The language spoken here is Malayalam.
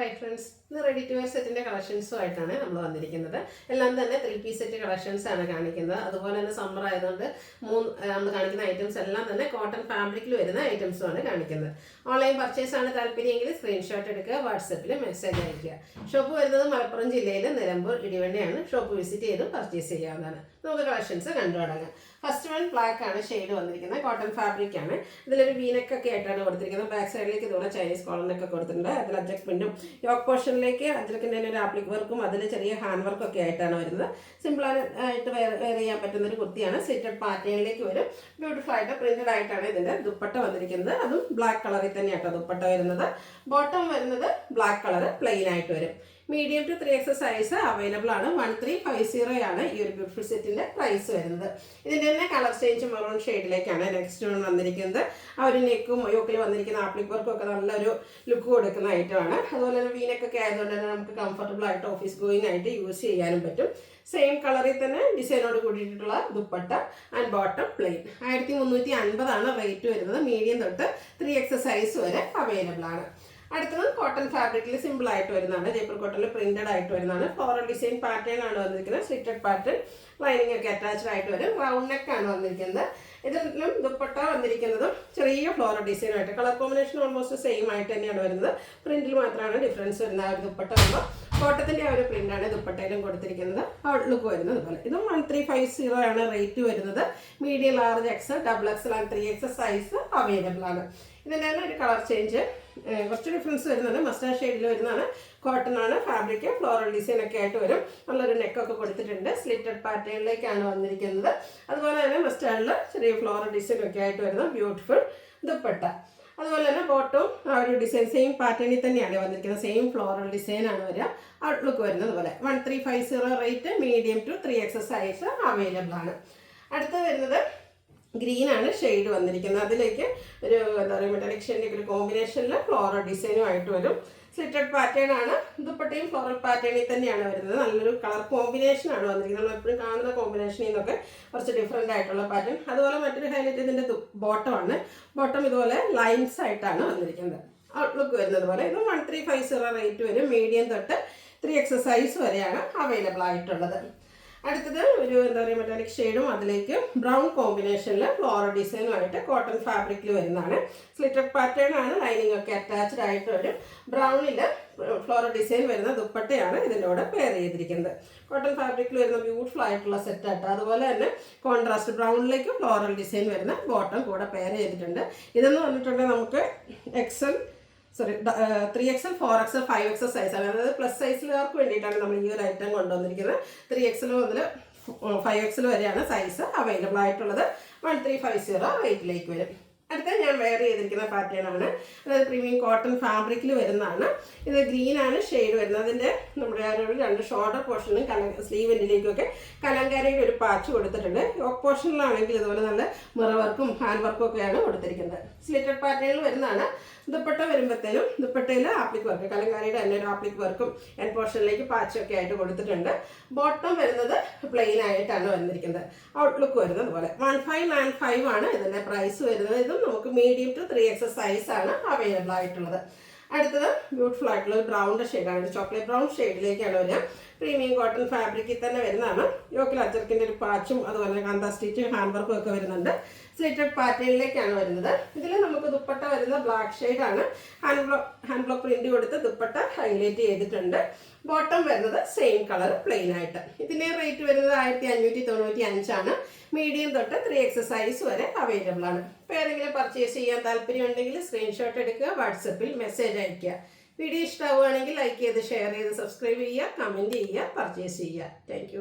ഹായ് ഫ്രണ്ട്സ്, ഇന്ന് റെഡി ടു വെയർ സെറ്റിൻ്റെ കളക്ഷൻസുമായിട്ടാണ് നമ്മൾ വന്നിരിക്കുന്നത്. എല്ലാം തന്നെ 3 പീസ് സെറ്റ് കളക്ഷൻസ് ആണ് കാണിക്കുന്നത്. അതുപോലെ തന്നെ സമ്മർ ആയതുകൊണ്ട് നമ്മൾ കാണിക്കുന്ന ഐറ്റംസ് എല്ലാം തന്നെ കോട്ടൺ ഫാബ്രിക്കിൽ വരുന്ന ഐറ്റംസുമാണ് കാണിക്കുന്നത്. ഓൺലൈൻ പർച്ചേസ് ആണ് താല്പര്യമെങ്കിൽ സ്ക്രീൻഷോട്ട് എടുക്കുക, വാട്സപ്പിൽ മെസ്സേജ് അയയ്ക്കുക. ഷോപ്പ് വരുന്നത് മലപ്പുറം ജില്ലയിൽ നിലമ്പൂർ ഇടിവണ്ണയാണ്. ഷോപ്പ് വിസിറ്റ് ചെയ്ത് പർച്ചേസ് ചെയ്യാവുന്നതാണ്. നമുക്ക് കളക്ഷൻസ് കണ്ടു തുടങ്ങാം. ഫസ്റ്റ് വൺ ബ്ലാക്ക് ആണ് ഷെയ്ഡ് വന്നിരിക്കുന്നത്. കോട്ടൺ ഫാബ്രിക് ആണ്. ഇതിലൊരു വീനക്കൊക്കെ ആയിട്ടാണ് കൊടുത്തിരിക്കുന്നത്. ബാക്ക് സൈഡിലേക്ക് ഇതുപോലെ ചൈനീസ് കോളറിനൊക്കെ കൊടുത്തിട്ടുണ്ട്. അതിൽ അജക് പ്രിന്റും യോക്ക് പോർഷനിലേക്ക് അജക്കിൻ്റെ ഒരു ആപ്ലിക് വർക്കും അതിൽ ചെറിയ ഹാൻഡ് വർക്കും ഒക്കെ ആയിട്ടാണ് വരുന്നത്. സിമ്പിൾ ആയിട്ട് വെയർ ചെയ്യാൻ പറ്റുന്ന ഒരു കുർത്തിയാണ്. സ്ലിറ്റഡ് പാറ്റേണിലേക്ക് വരും. ബ്യൂട്ടിഫുൾ ആയിട്ട് പ്രിന്റഡ് ആയിട്ടാണ് ഇതിൻ്റെ ദുപ്പട്ട വന്നിരിക്കുന്നത്. അതും ബ്ലാക്ക് കളറിൽ തന്നെയാട്ടോ ദുപ്പട്ട വരുന്നത്. ബോട്ടം വരുന്നത് ബ്ലാക്ക് കളർ പ്ലെയിൻ ആയിട്ട് വരും. Medium to 3X size available ആണ്. 1350 ആണ് ഈ ഒരു ബ്യൂട്ടിഫുൾ സെറ്റിന്റെ പ്രൈസ് വരുന്നത്. ഇതിന്റെ തന്നെ കളർ ചേഞ്ച് മെറൂൺ ഷെയ്ഡിലേക്കാണ് നെക്സ്റ്റ് വൺ വന്നിരിക്കുന്നത്. ആ ഒരു നെക്കും യോക്കിൽ വന്നിരിക്കുന്ന ആപ്ലിക് വർക്കും ഒക്കെ നല്ലൊരു ലുക്ക് കൊടുക്കുന്ന ഐറ്റമാണ്. അതുപോലെ തന്നെ വീനക്കൊക്കെ ആയതുകൊണ്ട് തന്നെ നമുക്ക് കംഫർട്ടബിൾ ആയിട്ട് ഓഫീസ് ഗോയിങ് ആയിട്ട് യൂസ് ചെയ്യാനും പറ്റും. സെയിം കളറിൽ തന്നെ ഡിസൈനോട് കൂടിയിട്ടുള്ള ദുപ്പട്ട ആൻഡ് ബോട്ടം പ്ലെയിൻ. 1350 ആണ് റേറ്റ് വരുന്നത്. മീഡിയം തൊട്ട് 3X സൈസ് വരെ അവൈലബിൾ ആണ്. അടുത്തത് കോട്ടൺ ഫാബ്രിക്കിൽ സിമ്പിൾ ആയിട്ട് വരുന്നതാണ്. ജയ്പൂർ കോട്ടണിൽ പ്രിന്റഡ് ആയിട്ട് വരുന്നതാണ്. ഫ്ലോറൽ ഡിസൈൻ പാറ്റേൺ ആണ് വന്നിരിക്കുന്നത്. സ്ലിറ്റഡ് പാറ്റേൺ, ലൈനിങ് ഒക്കെ അറ്റാച്ച്ഡ് ആയിട്ട് വരും. റൗണ്ട് നെക്ക് ആണ് വന്നിരിക്കുന്നത്. ഇതിലും ദുപ്പട്ട വന്നിരിക്കുന്നതും ചെറിയ ഫ്ലോറൽ ഡിസൈൻ ആയിട്ട്. കളർ കോമ്പിനേഷൻ ഓൾമോസ്റ്റ് സെയിം ആയിട്ട് തന്നെയാണ് വരുന്നത്. പ്രിന്റിൽ മാത്രമാണ് ഡിഫറൻസ് വരുന്നത്. ആ ഒരു ദുപ്പട്ട വരുമ്പോൾ കോട്ടത്തിന്റെ ആ ഒരു പ്രിന്റാണ് ദുപ്പട്ടയിലും കൊടുത്തിരിക്കുന്നത്. ഔട്ട്ലുക്ക് വരുന്നത് പോലെ. ഇതും 1350 ആണ് റേറ്റ് വരുന്നത്. Medium, large, XL, XXL and 3X size available ആണ്. ഇതിൻ്റെ തന്നെ ഒരു കളർ ചേഞ്ച് കുറച്ച് ഡിഫറൻസ് വരുന്നത്. മസ്റ്റാർഡ് ഷെയ്ഡിൽ വരുന്നതാണ്. കോട്ടൺ ആണ് ഫാബ്രിക്. ഫ്ലോറൽ ഡിസൈൻ ഒക്കെ ആയിട്ട് വരും. നല്ലൊരു നെക്കൊക്കെ കൊടുത്തിട്ടുണ്ട്. സ്ലിറ്റഡ് പാറ്റേണിലേക്കാണ് വന്നിരിക്കുന്നത്. അതുപോലെ തന്നെ മസ്റ്റാർഡിൽ ചെറിയ ഫ്ലോറൽ ഡിസൈൻ ഒക്കെ ആയിട്ട് വരുന്ന ബ്യൂട്ടിഫുൾ ദുപ്പട്ട. അതുപോലെ തന്നെ ബോട്ടവും ആ ഒരു ഡിസൈൻ സെയിം പാറ്റേണിൽ തന്നെയാണ് വന്നിരിക്കുന്നത്. സെയിം ഫ്ലോറൽ ഡിസൈൻ ആണ് വരിക. ഔട്ട്ലുക്ക് വരുന്നത് പോലെ. 1350 rate. Medium to 3X size available ആണ്. അടുത്ത് വരുന്നത് ഗ്രീൻ ആണ് ഷെയ്ഡ് വന്നിരിക്കുന്നത്. അതിലേക്ക് ഒരു എന്താ പറയുക മെറ്റാലിക് ഷെയ്ഡിൻ്റെ ഒരു കോമ്പിനേഷനിൽ ഫ്ലോറൽ ഡിസൈനും ആയിട്ട് വരും. സ്ലിറ്റഡ് പാറ്റേൺ ആണ്. ദുപ്പട്ടയും ഫ്ലോറൽ പാറ്റേണിൽ തന്നെയാണ് വരുന്നത്. നല്ലൊരു കളർ കോമ്പിനേഷൻ ആണ് വന്നിരിക്കുന്നത്. നമ്മൾ എപ്പോഴും കാണുന്ന കോമ്പിനേഷനിൽ നിന്നൊക്കെ കുറച്ച് ഡിഫറെൻ്റ് ആയിട്ടുള്ള പാറ്റേൺ. അതുപോലെ മറ്റൊരു ഹൈലൈറ്റ് ഇതിൻ്റെ ബോട്ടം ആണ്. ബോട്ടം ഇതുപോലെ ലൈൻസ് ആയിട്ടാണ് വന്നിരിക്കുന്നത്. ഔട്ട്ലുക്ക് വരുന്നത് പോലെ. ഇത് 1350 റേറ്റ് വരും. മീഡിയം തൊട്ട് 3X സൈസ് വരെയാണ് അവൈലബിൾ ആയിട്ടുള്ളത്. അടുത്തത് ഒരു എന്താ പറയുക മെറ്റാലിക് ഷെയ്ഡും അതിലേക്ക് ബ്രൗൺ കോമ്പിനേഷനിൽ ഫ്ലോറൽ ഡിസൈനുമായിട്ട് കോട്ടൺ ഫാബ്രിക്കിൽ വരുന്നതാണ്. സ്ലിറ്റഡ് പാറ്റേൺ ആണ്. ലൈനിങ് ഒക്കെ അറ്റാച്ച്ഡ് ആയിട്ട് വരും. ബ്രൗണിൽ ഫ്ലോറൽ ഡിസൈൻ വരുന്ന ദുപ്പട്ടയാണ് ഇതിൻ്റെ കൂടെ പെയർ ചെയ്തിരിക്കുന്നത്. കോട്ടൺ ഫാബ്രിക്കിൽ വരുന്ന ബ്യൂട്ടിഫുൾ ആയിട്ടുള്ള സെറ്റായിട്ട്. അതുപോലെ തന്നെ കോൺട്രാസ്റ്റ് ബ്രൗണിലേക്ക് ഫ്ലോറൽ ഡിസൈൻ വരുന്ന ബോട്ടം കൂടെ പെയർ ചെയ്തിട്ടുണ്ട്. ഇതെന്ന് പറഞ്ഞിട്ടുണ്ടെങ്കിൽ നമുക്ക് XL 3XL 4XL 5X സൈസാണ്. അതായത് പ്ലസ് സൈസിലുകാർക്ക് വേണ്ടിയിട്ടാണ് നമ്മൾ ഈ ഒരു ഐറ്റം കൊണ്ടുവന്നിരിക്കുന്നത്. 3XL മുതൽ 5XL വരെയാണ് സൈസ് അവൈലബിൾ ആയിട്ടുള്ളത്. 1350 റേറ്റിലേക്ക് വരും. അടുത്ത ഞാൻ വെയർ ചെയ്തിരിക്കുന്ന പാറ്റേൺ ആണ്. അതായത് പ്രീമിയം കോട്ടൺ ഫാബ്രിക്കിൽ വരുന്നതാണ്. ഇത് ഗ്രീൻ ആണ് ഷെയ്ഡ് വരുന്നത്. അതിൻ്റെ നമ്മുടെ ആ ഒരു 2 ഷോൾഡർ പോർഷനും സ്ലീവ് എൻഡിലേക്കൊക്കെ കലങ്കാരയുടെ ഒരു പാച്ച് കൊടുത്തിട്ടുണ്ട്. യോക്ക് പോർഷനിലാണെങ്കിൽ ഇതുപോലെ നല്ല മിറർ വർക്കും ഹാൻഡ് വർക്കും ഒക്കെയാണ് കൊടുത്തിരിക്കുന്നത്. സ്ലിറ്റഡ് പാറ്റേണിൽ വരുന്നതാണ്. ദുപ്പട്ട വരുമ്പോഴത്തേനും ദുപ്പട്ടയിൽ ആപ്ലിക് വർക്ക്, കലങ്കാരിയുടെ തന്നെ ഒരു ആപ്ലിക് വർക്കും എൻ പോർഷനിലേക്ക് പാച്ചൊക്കെ ആയിട്ട് കൊടുത്തിട്ടുണ്ട്. ബോട്ടം വരുന്നത് പ്ലെയിൻ ആയിട്ടാണ് വന്നിരിക്കുന്നത്. ഔട്ട്ലുക്ക് വരുന്നത് പോലെ. 1595 ആണ് ഇതിൻ്റെ പ്രൈസ് വരുന്നത്. ഇതും നമുക്ക് മീഡിയം ടു 3X സൈസ് ആണ് അവൈലബിൾ ആയിട്ടുള്ളത്. അടുത്തത് ബ്യൂട്ടിഫുൾ ആയിട്ടുള്ള ഒരു ബ്രൗൺ ഷെയ്ഡാണ്. ചോക്ലേറ്റ് ബ്രൗൺ ഷെയ്ഡിലേക്കാണ് വരിക. പ്രീമിയം കോട്ടൺ ഫാബ്രിക്കിൽ തന്നെ വരുന്നതാണ്. യോക്കിൽ അജർക്കിൻ്റെ ഒരു പാച്ചും അതുപോലെ കാന്ത സ്റ്റിച്ച് ഹാൻഡ് വർക്കും ഒക്കെ വരുന്നുണ്ട്. സ്ലിറ്റഡ് പാറ്റേണിലേക്കാണ് വരുന്നത്. ഇതിൽ നമുക്ക് ദുപ്പട്ട വരുന്ന ബ്ലാക്ക് ഷെയ്ഡാണ്. ഹാൻഡ് ബ്ലോക്ക് പ്രിന്റ് കൊടുത്ത് ദുപ്പട്ട ഹൈലൈറ്റ് ചെയ്തിട്ടുണ്ട്. ബോട്ടം വരുന്നത് സെയിം കളർ പ്ലെയിൻ ആയിട്ട്. ഇതിൻ്റെ റേറ്റ് വരുന്നത് 1595 ആണ്. മീഡിയം തൊട്ട് 3X സൈസ് വരെ അവൈലബിൾ ആണ്. ഇപ്പോൾ ഏതെങ്കിലും പർച്ചേസ് ചെയ്യാൻ താല്പര്യമുണ്ടെങ്കിൽ സ്ക്രീൻഷോട്ട് എടുക്കുക, വാട്സപ്പിൽ മെസ്സേജ് അയയ്ക്കുക. വീഡിയോ ഇഷ്ടമാവുകയാണെങ്കിൽ ലൈക്ക് ചെയ്ത് ഷെയർ ചെയ്ത് സബ്സ്ക്രൈബ് ചെയ്യുക, കമൻറ്റ് ചെയ്യുക, പർച്ചേസ് ചെയ്യുക. താങ്ക്